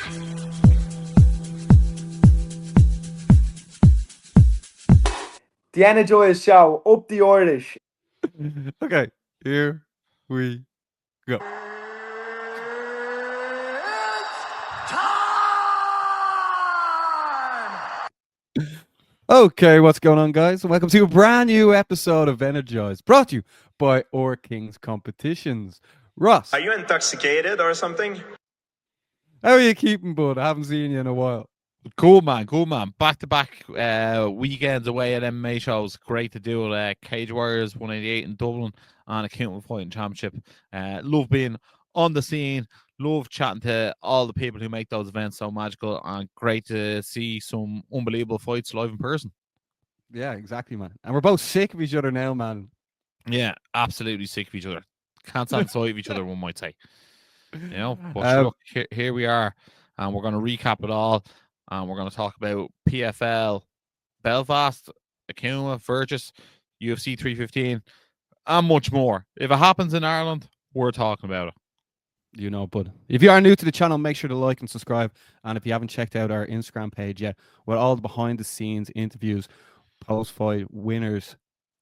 The Energized Show, up the Irish. Okay, here we go. Okay, what's going on, guys? Welcome to a brand new episode of Energized, brought to you by Our Kings Competitions. Ross, Are you intoxicated or something? how are you keeping, bud? I haven't seen you in a while. Cool, man. Back-to-back weekends away at MMA shows. Great to do it. Cage Warriors 188 in Dublin and Akuma Fighting Championship. Love being on the scene. Love chatting to all the people who make those events so magical. And great to see some unbelievable fights live in person. Yeah, exactly, man. And we're both sick of each other now, man. Yeah, absolutely sick of each other. Can't stand the sight of each other, one might say. You know, but look, here we are. And we're going to recap it all. And we're going to talk about PFL Belfast, Akuma, Virtus, UFC 315, and much more. If it happens in Ireland, we're talking about it. You know, bud. If you are new to the channel, make sure to like and subscribe. And if you haven't checked out our Instagram page yet, with all the behind-the-scenes interviews, post-fight winners,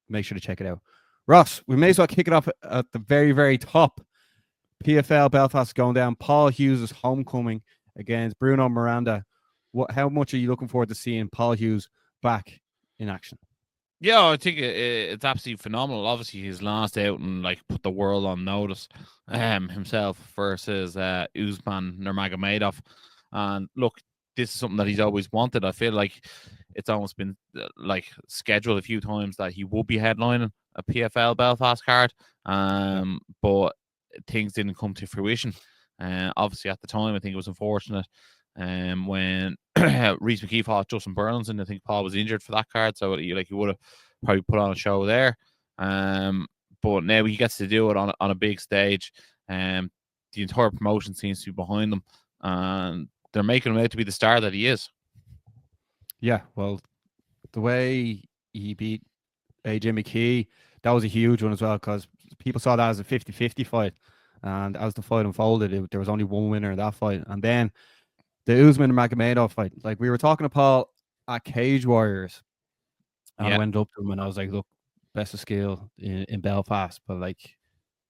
make sure to check it out. Ross, we may as well kick it off at the very, very top. PFL Belfast going down. Paul Hughes' homecoming against Bruno Miranda. How much are you looking forward to seeing Paul Hughes back in action? Yeah, I think it's absolutely phenomenal. Obviously, he's last out and put the world on notice himself versus Usman Nurmagomedov. And look, this is something that he's always wanted. I feel like it's almost been scheduled a few times that he will be headlining a PFL Belfast card, but things didn't come to fruition. Obviously, at the time, I think it was unfortunate. When Reece McKee fought Justin Burlinson, I think Paul was injured for that card, so he would have probably put on a show there. But now he gets to do it on a big stage. The entire promotion seems to be behind them, and they're making him out to be the star that he is. Yeah, well, the way he beat AJ McKee, that was a huge one as well, because people saw that as a 50-50 fight, and as the fight unfolded, there was only one winner in that fight, and then the Usman and Magomedov fight. Like, we were talking to Paul at Cage Warriors, and I went up to him and I was like, look, best of skill in Belfast, but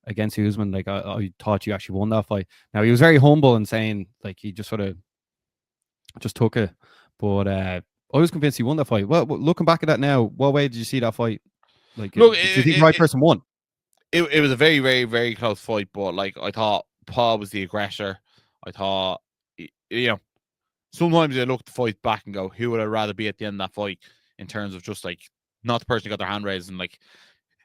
against Usman, I thought you actually won that fight. Now, he was very humble and saying he just sort of just took it, but I was convinced he won that fight. Well, looking back at that now, what way did you see that fight? Look, do you think the right person won? It was a very, very, very close fight, but I thought Paul was the aggressor. I thought, sometimes I look the fight back and go, who would I rather be at the end of that fight, in terms of just not the person who got their hand raised, and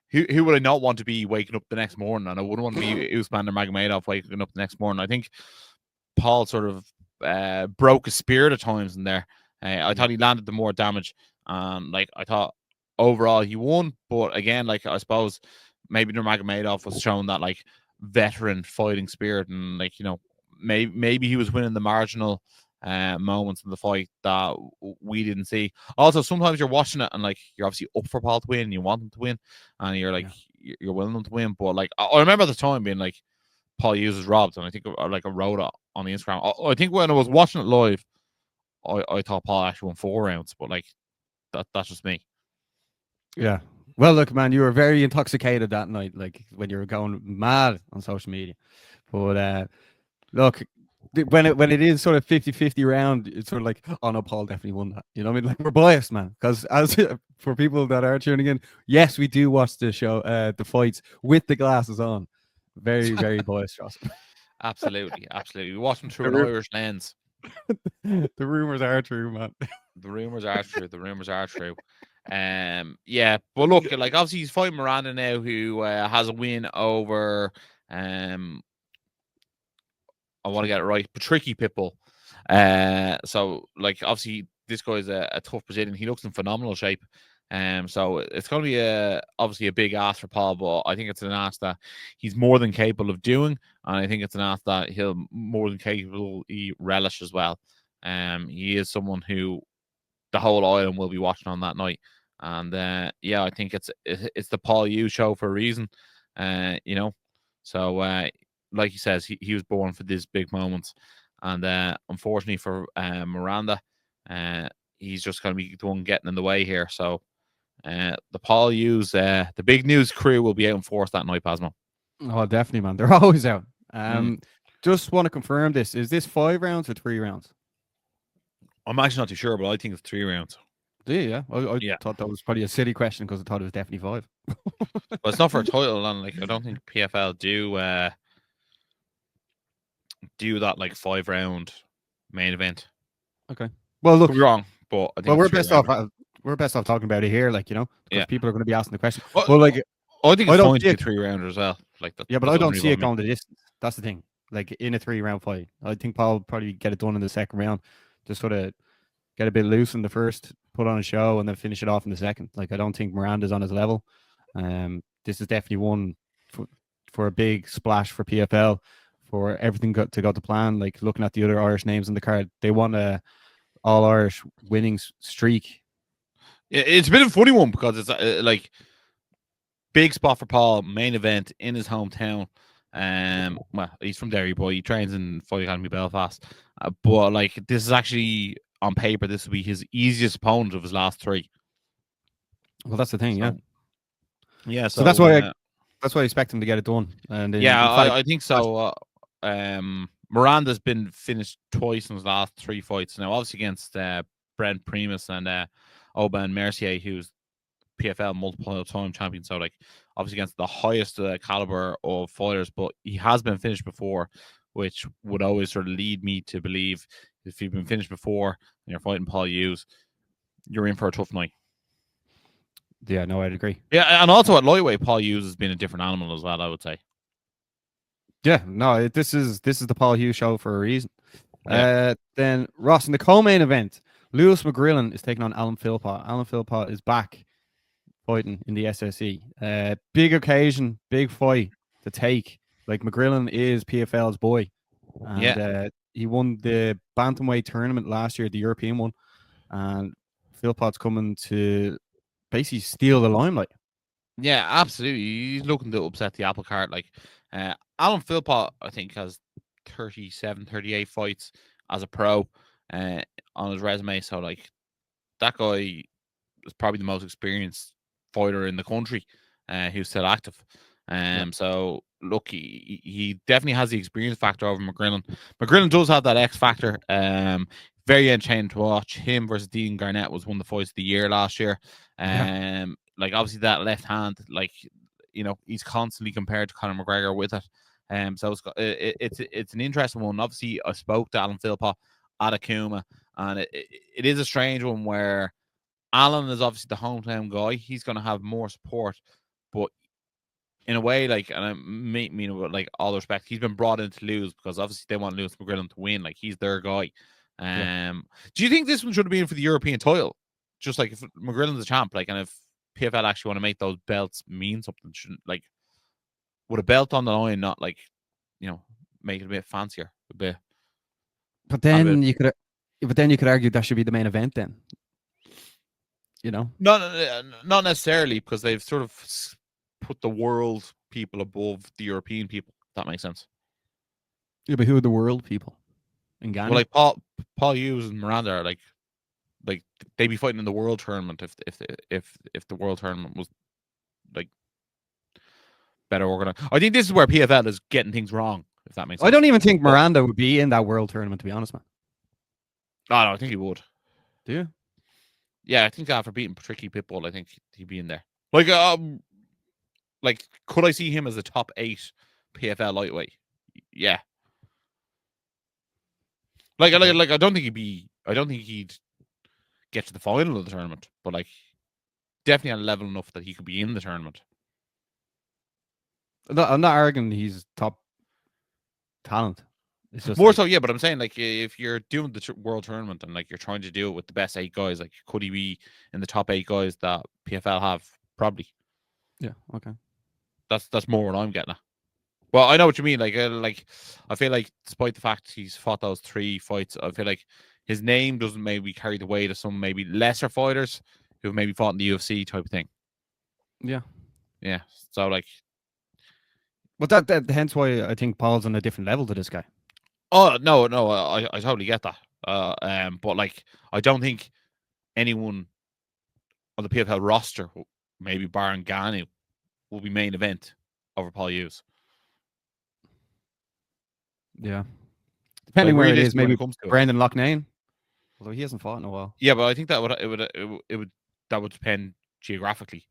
who would I not want to be waking up the next morning? And I wouldn't want to be Usman or Magomedov waking up the next morning. I think Paul sort of broke his spirit at times in there. I thought he landed the more damage, and I thought overall he won. But again, I suppose maybe Nurmagomedov was showing that veteran fighting spirit, and maybe he was winning the marginal moments in the fight that we didn't see. Also, sometimes you're watching it and you're obviously up for Paul to win, and you want him to win, and you're you're willing him to win. But I remember at the time being Paul Hughes is robbed, and I think I wrote it on the Instagram. I think when I was watching it live, I thought Paul actually won 4 rounds, but that's just me. Yeah. Well, look, man, you were very intoxicated that night, when you were going mad on social media. But look, when it is sort of 50-50 round, it's sort of oh no, Paul definitely won that. You know what I mean? We're biased, man, because as for people that are tuning in, yes, we do watch the show, the fights with the glasses on. Very, very biased, Josh. Absolutely. We watch them through an Irish lens. The rumors are true, man. The rumors are true. Yeah, but look, obviously he's fighting Miranda now, who has a win over I want to get it right, Patricky Pitbull. So obviously this guy's a tough Brazilian. He looks in phenomenal shape. So it's going to be obviously a big ask for Paul, but I think it's an ask that he's more than capable of doing, and I think it's an ask that he'll more than capably relish as well. He is someone who the whole island will be watching on that night, and I think it's the Paul Hughes show for a reason. So like he says, he was born for these big moments, and unfortunately for Miranda, he's just going to be the one getting in the way here. So the Paul Hughes, the big news crew will be out in force that night, Pasmo. Oh, definitely, man. They're always out. Mm. Just want to confirm this. Is this 5 rounds or 3 rounds? I'm actually not too sure, but I think it's 3 rounds. Do you? Yeah. I Yeah. thought that was probably a silly question because I thought it was definitely 5. But it's not for a title, and like I don't think PFL do that like 5-round main event. Okay. Well, look, Could be wrong, but I think well, it's we're best off talking about it here, like, you know, because Yeah. people are going to be asking the question. Well, Well, like, I think I it's don't fine to see be it. 3-rounder as well. Like that. Yeah, but that's I don't only see it what I mean. going the distance. That's the thing. Like in a 3-round fight, I think Paul will probably get it done in the second round. Just sort of get a bit loose in the first, put on a show, and then finish it off in the second. Like I don't think Miranda's on his level. This is definitely one for a big splash for PFL, for everything to go to plan. Like looking at the other Irish names on the card, they want a all Irish winning streak. It's been a funny one because it's like big spot for Paul, main event in his hometown. Well, he's from Derry, boy. He trains in Fight Academy Belfast. But like, this is actually on paper, this will be his easiest opponent of his last 3. Well, that's the thing, yeah. Yeah, So that's why I expect him to get it done. And yeah, in fact, I think so. Miranda's been finished twice in his last 3 fights. Now, obviously against Brent Primus and Aubin Mercier, who's PFL multiple time champion. So like obviously against the highest caliber of fighters, but he has been finished before, which would always sort of lead me to believe if you've been finished before and you're fighting Paul Hughes, you're in for a tough night. Yeah, no, I'd agree. Yeah, and also at lightweight, Paul Hughes has been a different animal as well, I would say. Yeah, no, this is the Paul Hughes show for a reason. Yeah. Then Ross, in the co-main event, Lewis McGrillen is taking on Alan Philpott. Alan Philpott is back fighting in the SSE. Big occasion, big fight to take. Like McGrillen is PFL's boy, and he won the bantamweight tournament last year, the European one, and Philpott's coming to basically steal the limelight. Yeah, absolutely. He's looking to upset the apple cart. Like Alan Philpott, I think, has 37, 38 fights as a pro on his resume. So like that guy is probably the most experienced fighter in the country who's still active. So look, he definitely has the experience factor over McGrillen. McGrillen does have that X factor. Very entertaining to watch. Him versus Dean Garnett was one of the fights of the year last year. Like obviously that left hand, like, you know, he's constantly compared to Conor McGregor with it. So it's an interesting one. Obviously, I spoke to Alan Philpott at Akuma, and it is a strange one where Alan is obviously the hometown guy. He's going to have more support, but in a way, like, and I mean, like, all respect, he's been brought in to lose because obviously they want Lewis McGrillen to win. Like, he's their guy. Do you think this one should have been for the European title? Just like if McGrillen's the champ, like, and if PFL actually want to make those belts mean something, shouldn't, like, would a belt on the line not, like, you know, make it a bit fancier? A bit. But then you could argue that should be the main event then. You know, not necessarily, because they've sort of put the world people above the European people. If that makes sense. Yeah, but who are the world people in Ghana? Well, like Paul Hughes and Miranda are like they'd be fighting in the world tournament if the world tournament was like better organized. I think this is where PFL is getting things wrong. If that makes sense. I don't even think Miranda would be in that world tournament, to be honest, man. Oh, no, I think he would. Do you? Yeah, I think after beating Tricky Pitbull, I think he'd be in there. Like, could I see him as a top 8 PFL lightweight? Yeah. Like, I don't think he'd get to the final of the tournament, but like, definitely on a level enough that he could be in the tournament. I'm not arguing he's top talent. It's just more like, so, yeah. But I'm saying, like, if you're doing the world tournament and like you're trying to do it with the best 8 guys, like, could he be in the top 8 guys that PFL have? Probably. Yeah. Okay. That's more what I'm getting at. Well, I know what you mean. Like I feel like despite the fact he's fought those 3 fights, I feel like his name doesn't maybe carry the weight of some maybe lesser fighters who've maybe fought in the UFC type of thing. Yeah. Yeah. So like, but that hence why I think Paul's on a different level to this guy. Oh no, I totally get that. But like, I don't think anyone on the PFL roster, maybe barring Ganu, will be main event over Paul Hughes. Yeah. Depending where it is, realistically, when maybe it comes to it. Brendan Loughnane. Although he hasn't fought in a while. Yeah, but I think that would depend geographically,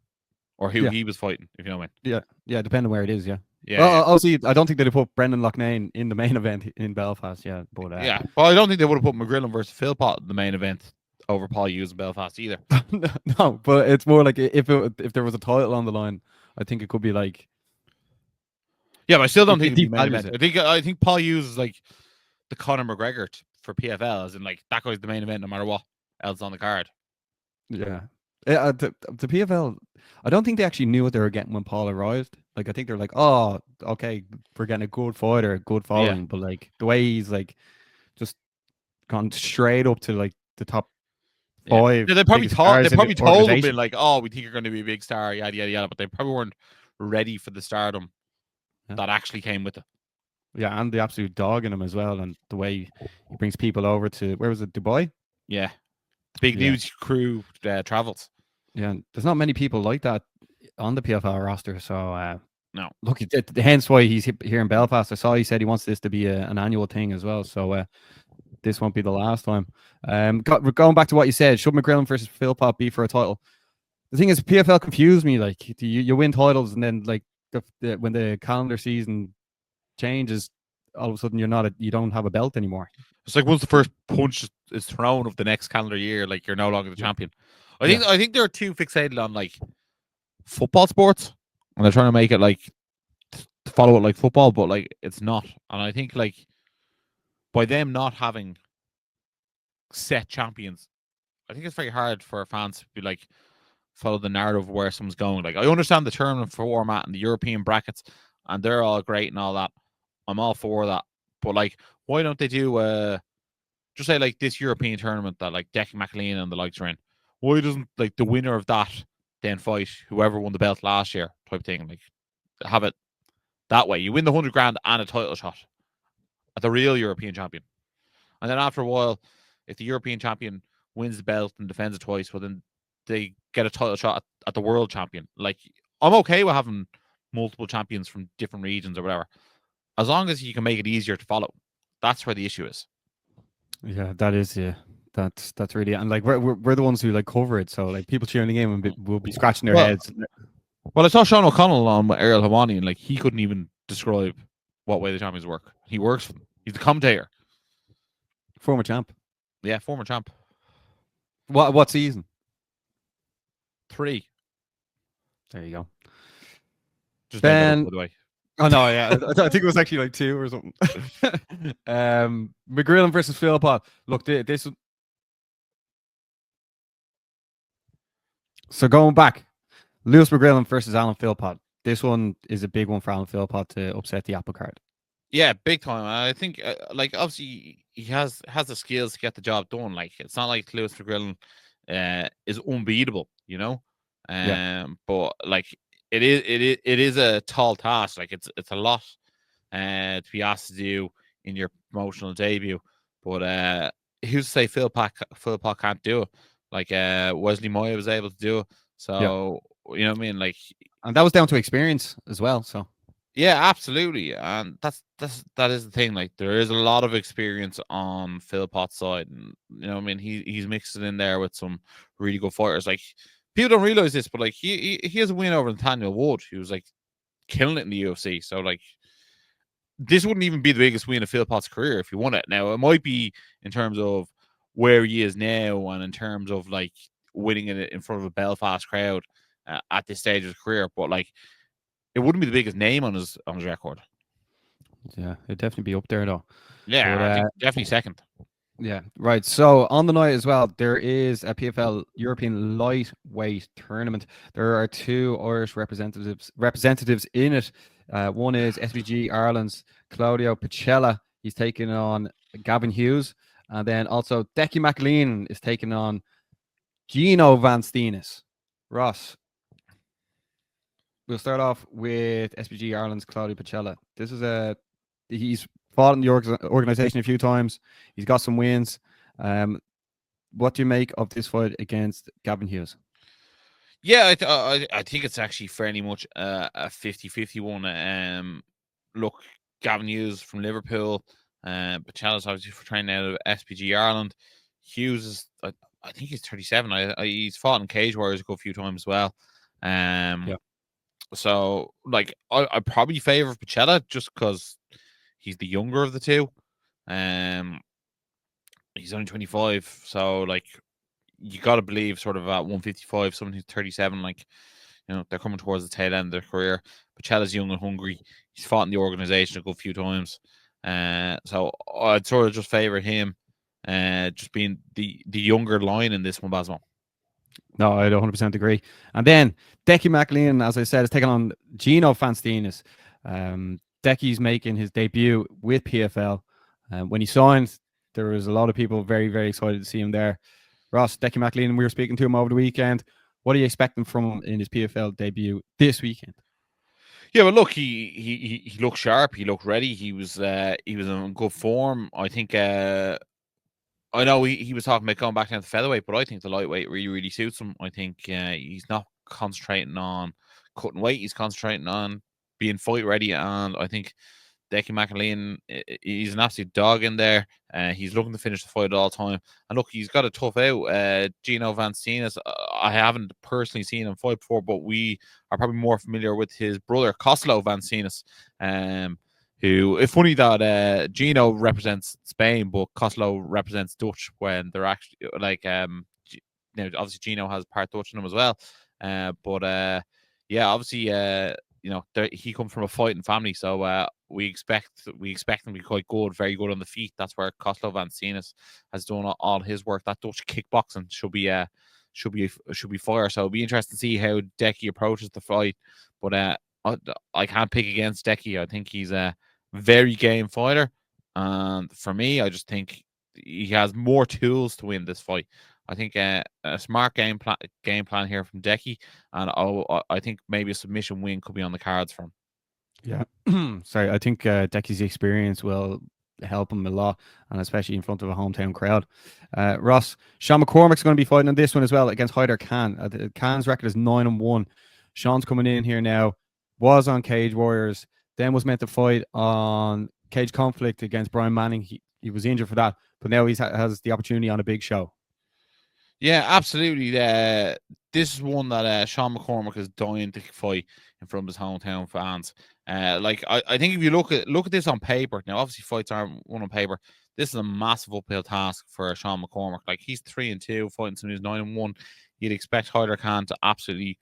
or who Yeah. he was fighting, if you know what I mean. Yeah, depending where it is, yeah. Yeah, Well, yeah. obviously, I don't think they'd put Brendan Loughnane in the main event in Belfast, yeah. But Yeah. Well, I don't think they would have put McGrillen versus Philpott in the main event over Paul Hughes in Belfast either. no, but it's more like if there was a title on the line, I think it could be like. Yeah, but I still don't It think it'd be main devalues event. it. I think Paul Hughes is like the Conor McGregor for PFL, as in like that guy's the main event no matter what else on the card. Yeah. The PFL, I don't think they actually knew what they were getting when Paul arrived. Like, I think they're like, oh, okay, we're getting a good fighter, good following. But like the way he's like just gone straight up to like the top five. Yeah, they probably biggest told stars in the him, been organization. like, oh, we think you're going to be a big star, yada yada yada, but they probably weren't ready for the stardom that actually came with it. Yeah, and the absolute dog in him as well, and the way he brings people over to, where was it, Dubai? Yeah, the big news crew travels. Yeah, there's not many people like that on the PFL roster. So No, look, hence why he's here in Belfast. I saw he said he wants this to be an annual thing as well. So this won't be the last time. Going back to what you said, should McGrillen versus Philpott be for a title? The thing is, PFL confused me. Like you win titles, and then like when the calendar season changes, all of a sudden you don't have a belt anymore. it's like once the first punch is thrown of the next calendar year, like you're no longer the champion. I think they're too fixated on like football sports, and they're trying to make it like to follow it like football, but like it's not. And I think like by them not having set champions, I think it's very hard for fans to be like follow the narrative of where someone's going. Like I understand the tournament format and the European brackets, and they're all great and all that. I'm all for that, but like, why don't they do just say like this European tournament that like Declan McLean and the likes are in? Why doesn't like the winner of that then fight whoever won the belt last year type thing? Like have it that way. You win the 100 grand and a title shot at the real European champion, and then after a while, if the European champion wins the belt and defends it twice, well then they get a title shot at the world champion. Like I'm okay with having multiple champions from different regions or whatever, as long as you can make it easier to follow. That's where the issue is. Yeah, that is, yeah. That's really, and like we're the ones who like cover it, so like people cheering the game will be scratching their heads. Well, I saw Sean O'Connell on Ariel Hawani, and like he couldn't even describe what way the champions work. He works for them. He's the commentator. Former champ. Yeah, former champ. What season? 3. There you go. Just Ben, by the way. Oh no, yeah, I think it was actually like 2 or something. McGrillen versus Philpott. Look, this. So going back, Lewis McGrillen versus Alan Philpott. This one is a big one for Alan Philpott to upset the apple cart. Yeah, big time. I think like obviously he has the skills to get the job done. Like it's not like Lewis McGrillen is unbeatable, you know. But like it is a tall task. Like it's a lot to be asked to do in your promotional debut. But who's to say Philpott can't do it? Like Wesley Moya was able to do it. So you know what I mean? Like, and that was down to experience as well. So yeah, absolutely. And that is the thing. Like there is a lot of experience on Philpott's side. And you know what I mean? He's mixed it in there with some really good fighters. Like people don't realize this, but like he has a win over Nathaniel Wood. He was like killing it in the UFC. So like this wouldn't even be the biggest win of Philpott's career if he won it. Now it might be in terms of where he is now and in terms of like winning it in front of a Belfast crowd at this stage of his career, but like it wouldn't be the biggest name on his record. Yeah, it'd definitely be up there though. Yeah, but, I think definitely second. Yeah, right. So on the night as well, there is a PFL European lightweight tournament. There are 2 Irish representatives in it. One is SBG Ireland's Claudio Picella. He's taking on Gavin Hughes. And then also Decky McLean is taking on Gino Van Steenis. Ross, we'll start off with SBG Ireland's Claudio Picella. He's fought in the organization a few times. He's got some wins. What do you make of this fight against Gavin Hughes? Yeah, I think it's actually fairly much a 50-50 one. Look, Gavin Hughes from Liverpool, Pacella's obviously for training out of SPG Ireland. Hughes is, I think he's 37. He's fought in Cage Warriors a good few times as well. Yeah. So like I probably favour Pacella just because he's the younger of the two. He's only 25, so like you got to believe sort of at 155, someone who's 37, like, you know, they're coming towards the tail end of their career. Pacella's young and hungry. He's fought in the organization a good few times. So I'd sort of just favour him, just being the younger line in this one, Basmo. No, I 100% agree. And then Decky McLean, as I said, is taking on Gino Fanstinas. Decky's making his debut with PFL. When he signed, there was a lot of people very, very excited to see him there. Ross, Decky McLean, we were speaking to him over the weekend. What are you expecting from him in his PFL debut this weekend? Yeah, well, look, he looked sharp. He looked ready. He was in good form. I think. I know he was talking about going back down to featherweight, but I think the lightweight really, really suits him. I think he's not concentrating on cutting weight. He's concentrating on being fight ready, and I think Decky McAleen, he's an absolute dog in there. He's looking to finish the fight at all time. And look, he's got a tough out. Gino Vanstinas, I haven't personally seen him fight before, but we are probably more familiar with his brother, Coslo Vanstinas, who, it's funny that Gino represents Spain, but Coslo represents Dutch when they're actually, like, obviously Gino has part Dutch in him as well. Yeah, obviously, he comes from a fighting family, so we expect him to be quite good, very good on the feet. That's where Coslo Vanstinas has done all his work. That Dutch kickboxing should be fire. So it'll be interesting to see how Decky approaches the fight. But I can't pick against Decky. I think he's a very game fighter, and for me, I just think he has more tools to win this fight. I think a smart game plan here from Decky, and I think maybe a submission win could be on the cards for him. Yeah, sorry. I think Decky's experience will help him a lot, and especially in front of a hometown crowd. Ross, Sean McCormack's going to be fighting on this one as well against Hyder Khan. Khan's record is 9-1. Sean's coming in here now. Was on Cage Warriors, then was meant to fight on Cage Conflict against Brian Manning. He was injured for that, but now he has the opportunity on a big show. Yeah, absolutely. This is one that Sean McCormack is dying to fight in front of his hometown fans. I think if you look at this on paper, now obviously fights aren't won on paper. This is a massive uphill task for Sean McCormack. Like, he's 3-2, fighting someone who's 9-1. You'd expect Hyder Khan to absolutely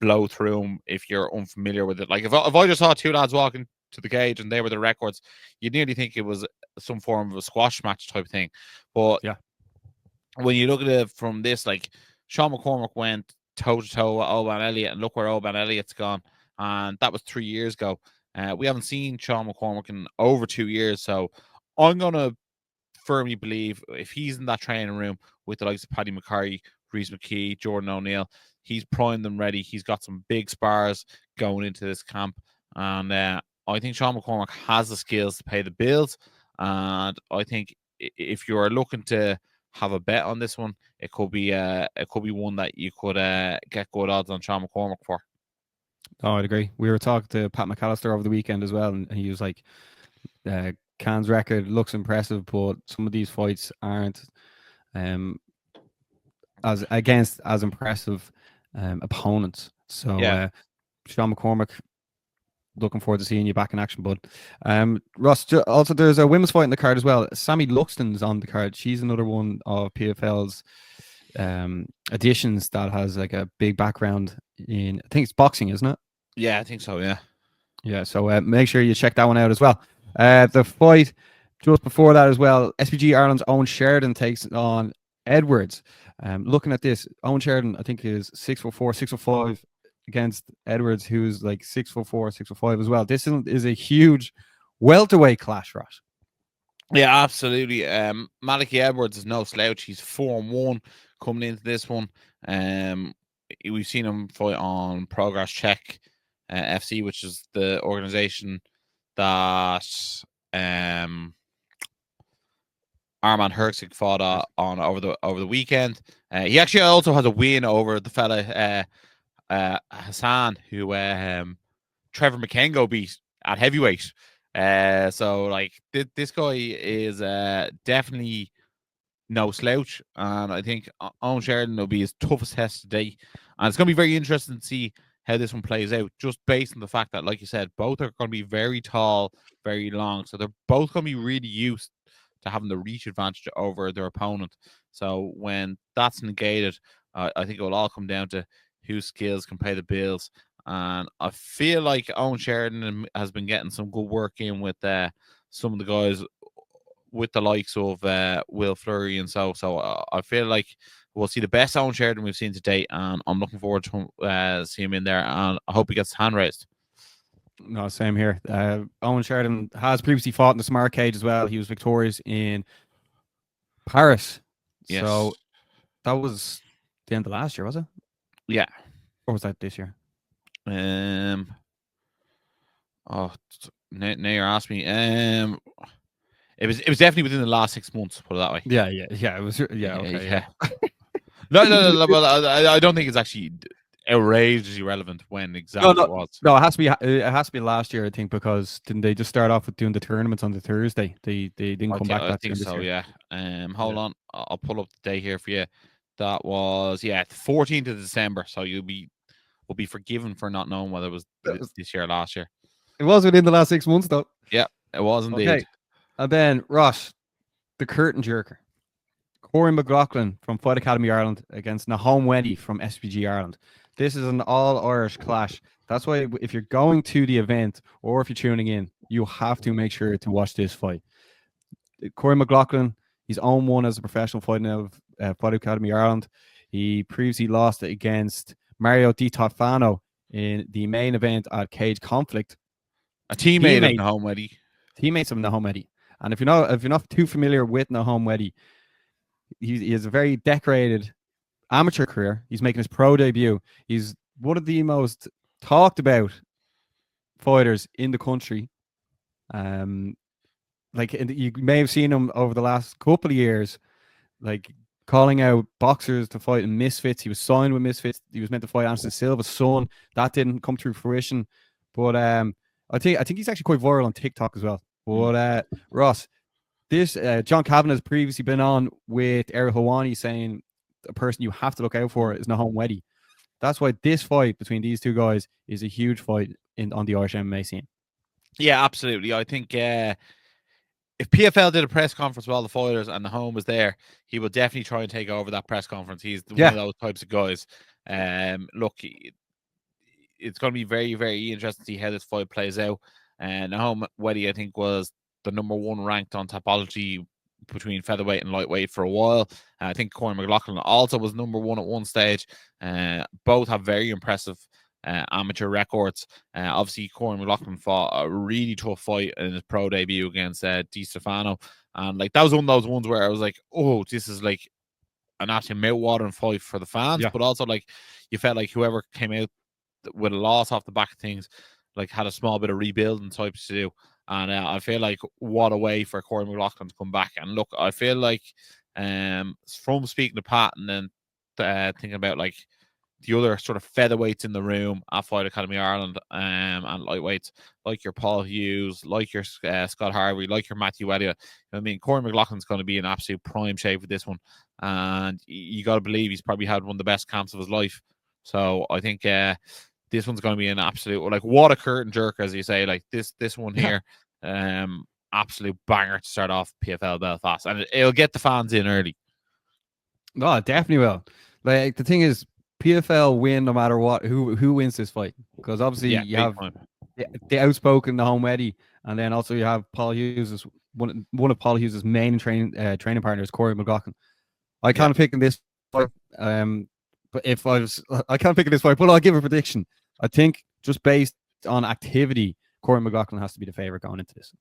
blow through him if you're unfamiliar with it. Like, if I just saw two lads walking to the cage and they were the records, you'd nearly think it was some form of a squash match type thing. But yeah, when you look at it from this, like, Sean McCormack went toe-to-toe with Oban Elliott, and look where Oban Elliott's gone. And that was 3 years ago. We haven't seen Sean McCormack in over 2 years. So I'm going to firmly believe if he's in that training room with the likes of Paddy McCarry, Reese McKee, Jordan O'Neill, he's primed them ready. He's got some big spars going into this camp. And I think Sean McCormack has the skills to pay the bills. And I think if you're looking to have a bet on this one, it could be one that you could get good odds on Sean McCormack for. Oh, I'd agree. We were talking to Pat McAllister over the weekend as well, and he was like, Khan's record looks impressive, but some of these fights aren't as impressive opponents. So Yeah. Sean McCormack, looking forward to seeing you back in action, bud. Ross, also there's a women's fight in the card as well. Sammy Luxton's on the card. She's another one of PFL's additions that has like a big background in, I think it's boxing, isn't it? Yeah, I think so. Yeah. So make sure you check that one out as well. The fight just before that as well, SPG Ireland's Owen Sheridan takes on Edwards. Looking at this, Owen Sheridan, I think, is 6'4", 6'5" against Edwards, who's like 6'4", 6'5" as well. This is a huge welterweight clash, Ross. Yeah, absolutely. Maliki Edwards is no slouch. He's 4-1 coming into this one. We've seen him fight on Progress Czech FC, which is the organization that Arman Hertzig fought on over the weekend. He actually also has a win over the fella Hassan, who Trevor McKengo beat at heavyweight. So like this guy is definitely no slouch, and I think Owen Sheridan will be his toughest test today. And it's going to be very interesting to see how this one plays out, just based on the fact that, like you said, both are going to be very tall, very long. So they're both going to be really used to having the reach advantage over their opponent. So when that's negated, I think it will all come down to whose skills can pay the bills. And I feel like Owen Sheridan has been getting some good work in with some of the guys, with the likes of Will Fleury and so. I feel like we'll see the best Owen Sheridan we've seen to date, and I'm looking forward to see him in there, and I hope he gets his hand raised. No, same here. Owen Sheridan has previously fought in the Smart Cage as well. He was victorious in Paris. Yes. So that was the end of last year, was it? Yeah. Or was that this year? Oh, now you're asking me. It was definitely within the last 6 months. Put it that way. Yeah. It was. Yeah. Okay. Yeah. No. Well, I don't think it's actually outrageously relevant when exactly it was. No, it has to be. It has to be last year, I think, because didn't they just start off with doing the tournaments on the Thursday? They didn't come back. I think so. Yeah. Hold on, I'll pull up the day here for you. That was the 14th of December. So will be forgiven for not knowing whether it was this year or last year. It was within the last 6 months, though. Yeah, it was indeed. Okay. And then Ross, the curtain jerker, Corey McLaughlin from Fight Academy Ireland against Nahom Weddy from SPG Ireland. This is an all-Irish clash. That's why if you're going to the event or if you're tuning in, you have to make sure to watch this fight. Corey McLaughlin, he's own one as a professional fighter of Fight Academy Ireland. He previously lost against Mario Di Tofano in the main event at Cage Conflict. A teammate of Nahom Weddy. Teammates of Nahom Weddy. And if you're not too familiar with Nahom Weddy, he has a very decorated amateur career. He's making his pro debut. He's one of the most talked about fighters in the country. Like you may have seen him over the last couple of years, like calling out boxers to fight in Misfits. He was signed with Misfits. He was meant to fight Anderson Silva's son. That didn't come to fruition. But I think he's actually quite viral on TikTok as well. But Ross, this John Kavanagh has previously been on with Errol Hawani saying a person you have to look out for is Nahom Weddy. That's why this fight between these two guys is a huge fight on the Irish MMA scene. Yeah, absolutely. I think if PFL did a press conference with all the fighters and Nahom was there, he will definitely try and take over that press conference. He's one of those types of guys. Look, it's going to be very, very interesting to see how this fight plays out. And Nahom Weddy, I think, was the number one ranked on Tapology between featherweight and lightweight for a while. I think Corey McLaughlin also was number one at one stage. Both have very impressive amateur records. Obviously, Corey McLaughlin fought a really tough fight in his pro debut against Di Stefano, and like that was one of those ones where I was like, "Oh, this is like an absolute mouth-watering fight for the fans," but also like you felt like whoever came out with a loss off the back of things, like had a small bit of rebuilding types to do. And I feel like what a way for Corey McLaughlin to come back. And look, I feel like from speaking to Pat and then thinking about like the other sort of featherweights in the room at Fight Academy Ireland and lightweights, like your Paul Hughes, like your Scott Harvey, like your Matthew Elliott. I mean, Corey McLaughlin's going to be in absolute prime shape with this one. And you got to believe he's probably had one of the best camps of his life. So I think this one's going to be an absolute, like, what a curtain jerk, as you say. Like this one here, absolute banger to start off PFL Belfast, and it'll get the fans in early. No, it definitely will. Like the thing is, PFL win no matter what. Who wins this fight? Because obviously you have the outspoken Nahom Weddy, and then also you have Paul Hughes, one of Paul Hughes' main training partners, Corey McLaughlin. I can't pick in this fight. But I can't pick this fight, but I'll give a prediction. I think just based on activity, Corey McLaughlin has to be the favorite going into this.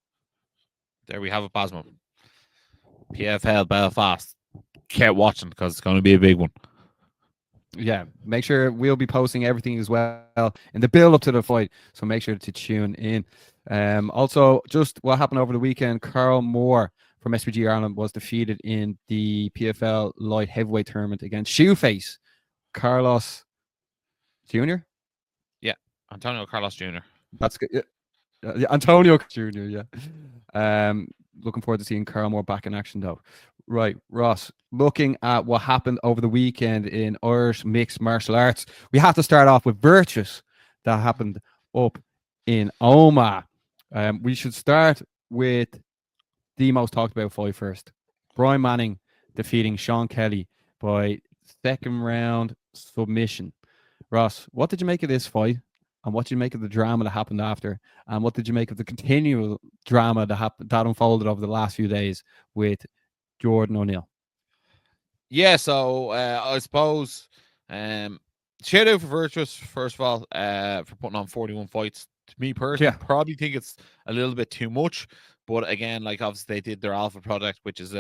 There we have it, Basmo. PFL Belfast. Keep watching because it's going to be a big one. Yeah, make sure we'll be posting everything as well in the build up to the fight. So make sure to tune in. Also, just what happened over the weekend, Carl Moore from SPG Ireland was defeated in the PFL light heavyweight tournament against Shoeface Carlos Jr. Antonio Carlos Jr. That's good. Yeah, Antonio Jr. Yeah. Looking forward to seeing Carl Moore back in action, though. Right, Ross. Looking at what happened over the weekend in Irish mixed martial arts, we have to start off with Virtus that happened up in Omagh. We should start with the most talked about fight first. Brian Manning defeating Sean Kelly by second round submission. Ross, what did you make of this fight? And what did you make of the drama that happened after? And what did you make of the continual drama that unfolded over the last few days with Jordan O'Neill? Yeah, so I suppose shout out for Virtus, first of all, for putting on 41 fights. To me personally, probably think it's a little bit too much. But again, like obviously they did their alpha project, which is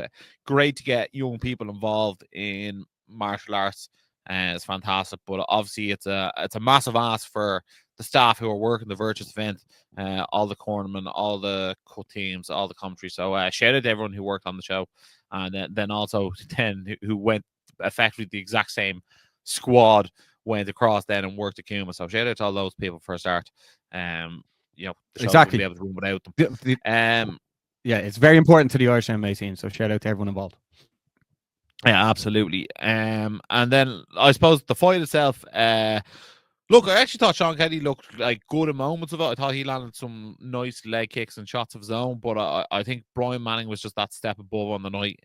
great to get young people involved in martial arts. It's fantastic. But obviously it's a massive ask for the staff who are working the Virtus event, all the cornermen, all the cut teams, all the commentary. So shout out to everyone who worked on the show. And then also 10 who went effectively the exact same squad went across then and worked Akuma. So shout out to all those people for a start. The show Exactly. be able to run without them. Yeah, it's very important to the Irish MMA scene. So shout out to everyone involved. Yeah, absolutely. And then I suppose the fight itself. Look, I actually thought Sean Kelly looked like good in moments of it. I thought he landed some nice leg kicks and shots of his own, but I think Brian Manning was just that step above on the night.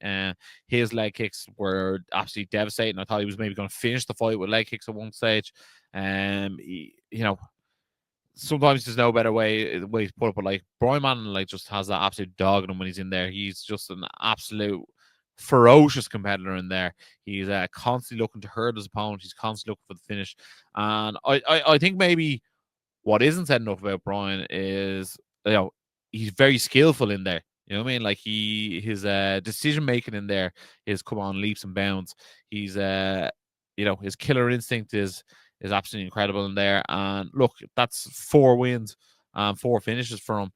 His leg kicks were absolutely devastating. I thought he was maybe going to finish the fight with leg kicks at one stage. Sometimes there's no better way to put it, but like Brian Manning just has that absolute dog in him when he's in there. He's just an absolute ferocious competitor in there. He's constantly looking to hurt his opponent. He's constantly looking for the finish. And I think maybe what isn't said enough about Brian is, he's very skillful in there. You know what I mean? Like his decision making in there is come on leaps and bounds. He's his killer instinct is absolutely incredible in there. And look, that's 4 wins and 4 finishes for him.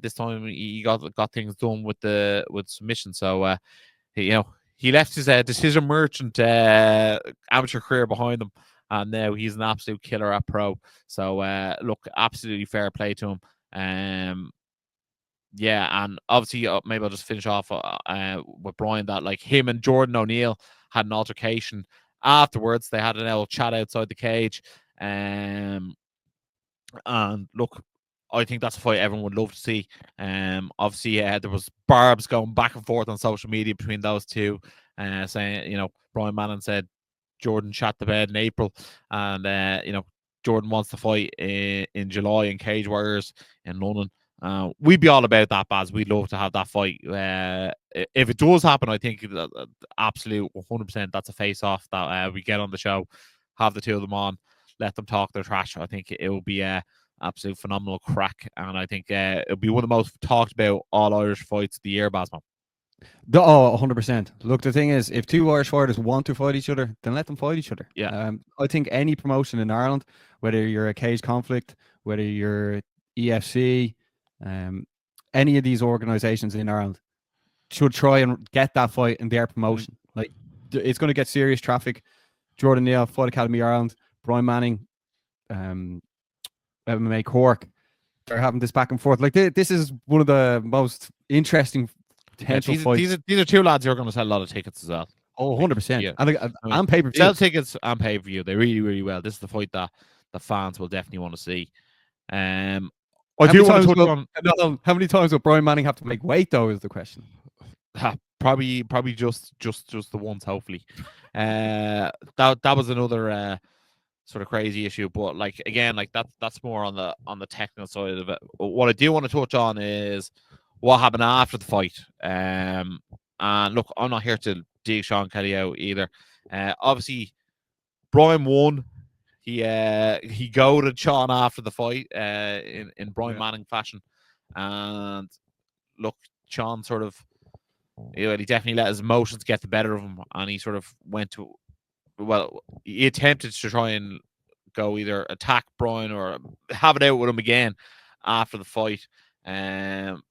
This time he got things done with submission. So he left his decision merchant amateur career behind him, and now he's an absolute killer at pro. So look, absolutely fair play to him. And obviously maybe I'll just finish off with Brian that like him and Jordan O'Neill had an altercation afterwards. They had an old chat outside the cage. And look, I think that's a fight everyone would love to see. Obviously, there was barbs going back and forth on social media between those two, saying, Brian Manning said Jordan shot the bed in April, and Jordan wants to fight in July in Cage Warriors in London. We'd be all about that, Baz. We'd love to have that fight. If it does happen, I think absolute 100% that's a face-off that we get on the show, have the two of them on, let them talk their trash. I think it will be absolute phenomenal crack, and I think it'll be one of the most talked about all Irish fights of the year, Basman. 100%. Look, the thing is, if 2 Irish fighters want to fight each other, then let them fight each other. Yeah. I think any promotion in Ireland, whether you're a Cage Conflict, whether you're EFC, any of these organizations in Ireland, should try and get that fight in their promotion. Like, it's going to get serious traffic. Jordan Neal, Fight Academy Ireland, Brian Manning, MMA Cork, they're having this back and forth. Like this is one of the most interesting potential fights. These are 2 lads who are going to sell a lot of tickets as well. 100%. Yeah. And pay-per-view. Sell tickets and pay-per-view. They really, really well. This is the fight that the fans will definitely want to see. How many times will Brian Manning have to make weight, though, is the question. Probably just the once, hopefully. That was another sort of crazy issue, but like again, like that's more on the technical side of it. What I do want to touch on is what happened after the fight. And look, I'm not here to dig Sean Kelly out either. Obviously, Brian won. He goaded Sean after the fight in Brian Manning fashion, and look, Sean sort of, he definitely let his emotions get the better of him, and he sort of he attempted to try and go either attack Brian or have it out with him again after the fight.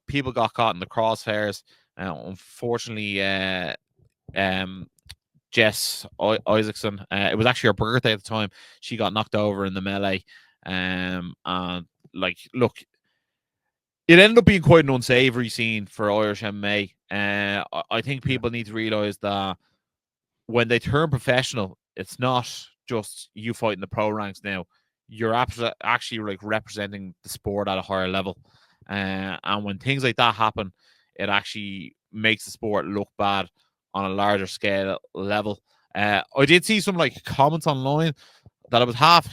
People got caught in the crosshairs. Unfortunately, Jess Isaacson, it was actually her birthday at the time. She got knocked over in the melee. And like, look, it ended up being quite an unsavory scene for Irish MMA. I think people need to realize that when they turn professional, it's not just you fighting the pro ranks now. You're actually like representing the sport at a higher level. And when things like that happen, it actually makes the sport look bad on a larger scale level. I did see some like comments online that I was half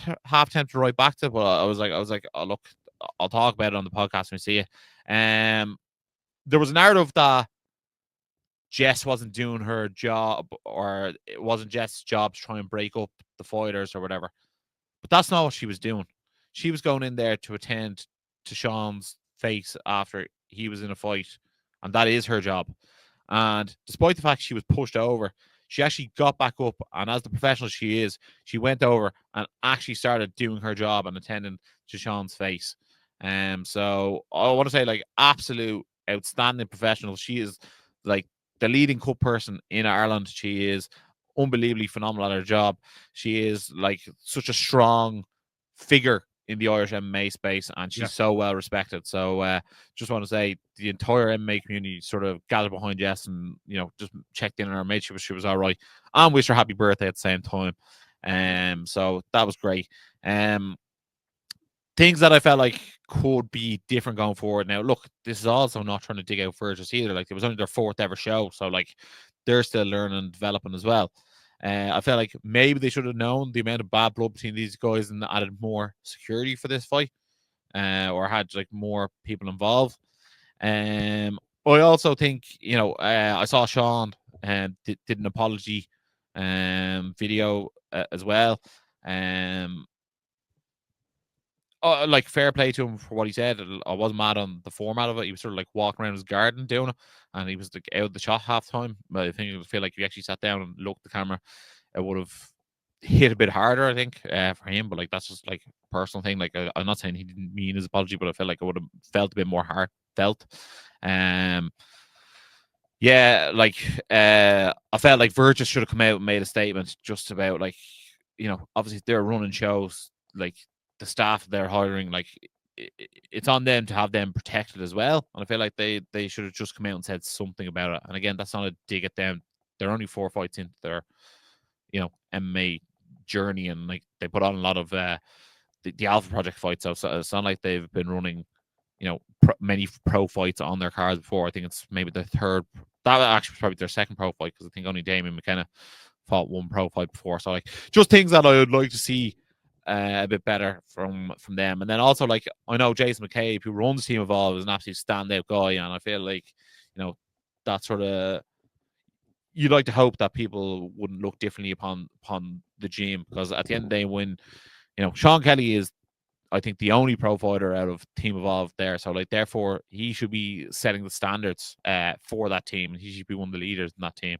tempted to write back to, but I was like, oh, look, I'll talk about it on the podcast when we see it. There was a narrative that Jess wasn't doing her job, or it wasn't Jess' job to try and break up the fighters or whatever. But that's not what she was doing. She was going in there to attend to Sean's face after he was in a fight, and that is her job. And despite the fact she was pushed over, she actually got back up, and as the professional she is, she went over and actually started doing her job and attending to Sean's face. So I want to say, like, absolute outstanding professional. She is like the leading cup person in Ireland. She is unbelievably phenomenal at her job. She is like such a strong figure in the Irish MMA space, and she's so well respected. So just want to say the entire MMA community sort of gathered behind Jess, and just checked in on her, made sure she was all right, and wished her happy birthday at the same time. So that was great. Things that I felt like could be different going forward. Now, look, this is also not trying to dig out Virtus either. Like, it was only their 4th ever show, so like they're still learning and developing as well. I felt like maybe they should have known the amount of bad blood between these guys and added more security for this fight, or had like more people involved. I also think I saw Sean and did an apology video as well. Like, fair play to him for what he said. I wasn't mad on the format of it. He was sort of like walking around his garden doing it, and he was like out of the shot half time. But I think it would feel like if he actually sat down and looked at the camera, it would have hit a bit harder, I think, for him. But like, that's just like a personal thing. Like, I'm not saying he didn't mean his apology, but I felt like it would have felt a bit more heartfelt. Yeah, like I felt like Virtus should have come out and made a statement just about, like, obviously they're running shows, like the staff they're hiring, like it's on them to have them protected as well. And I feel like they should have just come out and said something about it. And again, that's not a dig at them. They're only 4 fights into their MMA journey, and like they put on a lot of the Alpha Project fights. So it's not like they've been running many pro fights on their cards before. I think it's maybe their third. That actually was probably their second pro fight, because I think only Damien McKenna fought 1 pro fight before. So like, just things that I would like to see a bit better from them. And then also, like, I know Jason McCabe, who runs Team Evolve, is an absolute standout guy, and I feel like that sort of, you'd like to hope that people wouldn't look differently upon the gym, because at the end of the day, when Sean Kelly is, I think, the only pro fighter out of Team Evolve there. So like, therefore, he should be setting the standards for that team. He should be one of the leaders in that team.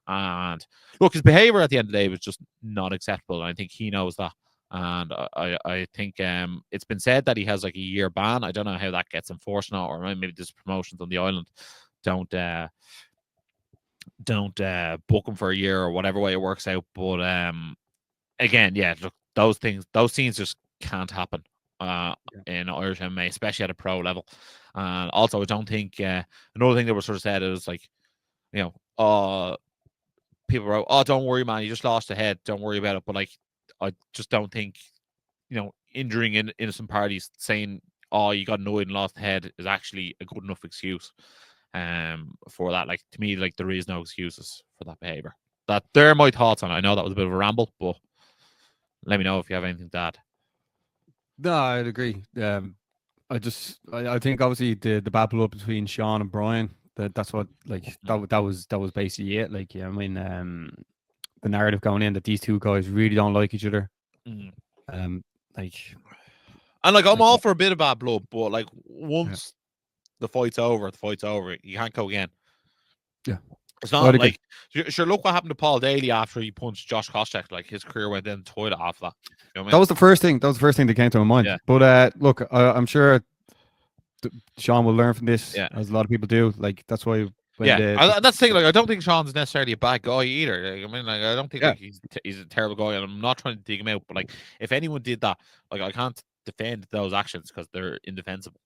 And look, his behavior at the end of the day was just not acceptable. And I think he knows that. And I think it's been said that he has like a year ban. I don't know how that gets enforced now, or maybe there's promotions on the island don't book him for a year, or whatever way it works out. But again, yeah, look, those scenes just can't happen in Irish MMA, especially at a pro level. And also, I don't think another thing that was sort of said, it was like, people wrote, "Oh, don't worry, man, you just lost a head. Don't worry about it." But like, I just don't think injuring innocent parties, saying, "Oh, you got annoyed and lost the head," is actually a good enough excuse for that. Like, to me, like, there is no excuses for that behavior. That they're my thoughts on it. I know that was a bit of a ramble, but let me know if you have anything to add. No, I'd agree. I think obviously the battle up between Sean and Brian, that's what, like, that was basically it. Like, I mean, the narrative going in that these two guys really don't like each other. Like, and like, I'm all for a bit of bad blood, but like, once the fight's over, you can't go again. Yeah. It's not like, sure, look what happened to Paul Daly after he punched Josh Koscheck. Like, his career went down the toilet after that. You know what I mean? That was the first thing that came to my mind. Yeah. But look, I'm sure Sean will learn from this, Yeah. as a lot of people do. Like that's why when Yeah, that's the thing. Like, I don't think Sean's necessarily a bad guy either. Like, I mean, like, I don't think Yeah. like he's a terrible guy, and I'm not trying to dig him out. But like, if anyone did that, like, I can't defend those actions because they're indefensible.